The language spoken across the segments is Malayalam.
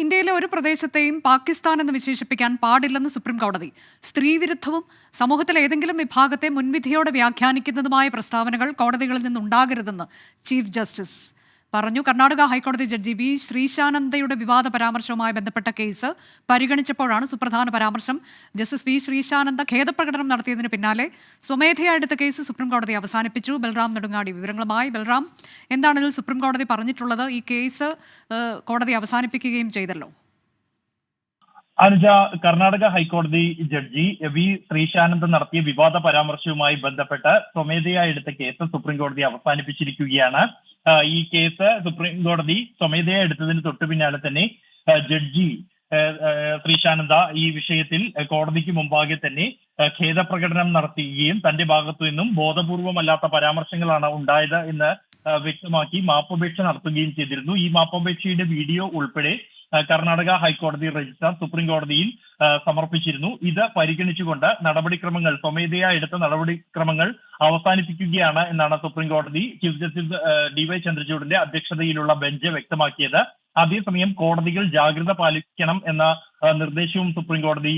ഇന്ത്യയിലെ ഒരു പ്രദേശത്തെയും പാകിസ്ഥാൻ എന്ന് വിശേഷിപ്പിക്കാൻ പാടില്ലെന്ന് സുപ്രീം കോടതി. സ്ത്രീവിരുദ്ധവും സമൂഹത്തിലെ ഏതെങ്കിലും വിഭാഗത്തെ മുൻവിധിയോടെ വ്യാഖ്യാനിക്കുന്നതുമായ പ്രസ്താവനകൾ കോടതികളിൽ നിന്നുണ്ടാകരുതെന്ന് ചീഫ് ജസ്റ്റിസ് പറഞ്ഞു. കർണാടക ഹൈക്കോടതി ജഡ്ജി വി ശ്രീശാനന്ദയുടെ വിവാദ പരാമർശവുമായി ബന്ധപ്പെട്ട കേസ് പരിഗണിച്ചപ്പോഴാണ് സുപ്രധാന പരാമർശം. ജസ്റ്റിസ് വി ശ്രീശാനന്ദ ഖേദപ്രകടനം നടത്തിയതിന് പിന്നാലെ സ്വമേധയാ എടുത്ത കേസ് സുപ്രീം കോടതി അവസാനിപ്പിച്ചു. ബൽറാം നെടുങ്ങാടി വിവരങ്ങളുമായി. ബൽറാം, എന്താണ് ഇതിൽ സുപ്രീം കോടതി പറഞ്ഞിട്ടുള്ളത്? ഈ കേസ് കോടതി അവസാനിപ്പിക്കുകയും ചെയ്തല്ലോ. അനുജ, കർണാടക ഹൈക്കോടതി ജഡ്ജി വി ശ്രീശാനന്ദൻ നടത്തിയ വിവാദ പരാമർശവുമായി ബന്ധപ്പെട്ട് സ്വമേധയാ എടുത്ത കേസ് സുപ്രീം കോടതി അവസാനിപ്പിച്ചിരിക്കുകയാണ്. ഈ കേസ് സുപ്രീം കോടതി സ്വമേധയാ എടുത്തതിന് തൊട്ടു പിന്നാലെ തന്നെ ജഡ്ജി ശ്രീശാനന്ദ ഈ വിഷയത്തിൽ കോടതിക്ക് മുമ്പാകെ തന്നെ ഖേദപ്രകടനം നടത്തുകയും തന്റെ ഭാഗത്തു നിന്നും ബോധപൂർവമല്ലാത്ത പരാമർശങ്ങളാണ് ഉണ്ടായത് എന്ന് വ്യക്തമാക്കി മാപ്പപേക്ഷ നടത്തുകയും ചെയ്തിരുന്നു. ഈ മാപ്പപേക്ഷയുടെ വീഡിയോ ഉൾപ്പെടെ കർണാടക ഹൈക്കോടതി രജിസ്ട്രാർ സുപ്രീം കോടതിയിൽ സമർപ്പിച്ചിരുന്നു. ഇത് പരിഗണിച്ചുകൊണ്ട് നടപടിക്രമങ്ങൾ സ്വമേധയാ എടുത്ത നടപടിക്രമങ്ങൾ അവസാനിപ്പിക്കുകയാണ് എന്നാണ് സുപ്രീം കോടതി ചീഫ് ജസ്റ്റിസ് DY ചന്ദ്രചൂഡിന്റെ അധ്യക്ഷതയിലുള്ള ബെഞ്ച് വ്യക്തമാക്കിയത്. അതേസമയം കോടതികൾ ജാഗ്രത പാലിക്കണം എന്ന നിർദ്ദേശവും സുപ്രീം കോടതി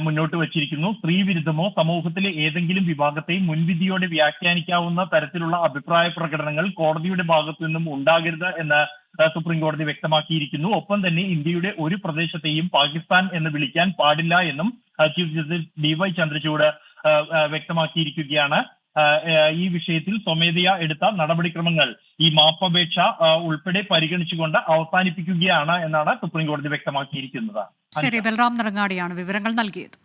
മുന്നോട്ട് വച്ചിരിക്കുന്നു. സ്ത്രീ വിരുദ്ധമോ സമൂഹത്തിലെ ഏതെങ്കിലും വിഭാഗത്തെ മുൻവിധിയോടെ വ്യാഖ്യാനിക്കാവുന്ന തരത്തിലുള്ള അഭിപ്രായ പ്രകടനങ്ങൾ കോടതിയുടെ ഭാഗത്തു നിന്നും ഉണ്ടാകരുത് എന്ന് സുപ്രീം കോടതി വ്യക്തമാക്കിയിരിക്കുന്നു. ഒപ്പം തന്നെ ഇന്ത്യയുടെ ഒരു പ്രദേശത്തെയും പാകിസ്ഥാൻ എന്ന് വിളിക്കാൻ പാടില്ല എന്നും ചീഫ് ജസ്റ്റിസ് DY ചന്ദ്രചൂഡ് വ്യക്തമാക്കിയിരിക്കുകയാണ്. ഈ വിഷയത്തിൽ സ്വമേധയാ എടുത്ത നടപടിക്രമങ്ങൾ ഈ മാപ്പപേക്ഷ ഉൾപ്പെടെ പരിഗണിച്ചുകൊണ്ട് അവസാനിപ്പിക്കുകയാണ് എന്നാണ് സുപ്രീം കോടതി വ്യക്തമാക്കിയിരിക്കുന്നത്. ശരി, ബൽറാം നെടുങ്ങാടിയാണ് വിവരങ്ങൾ നൽകിയത്.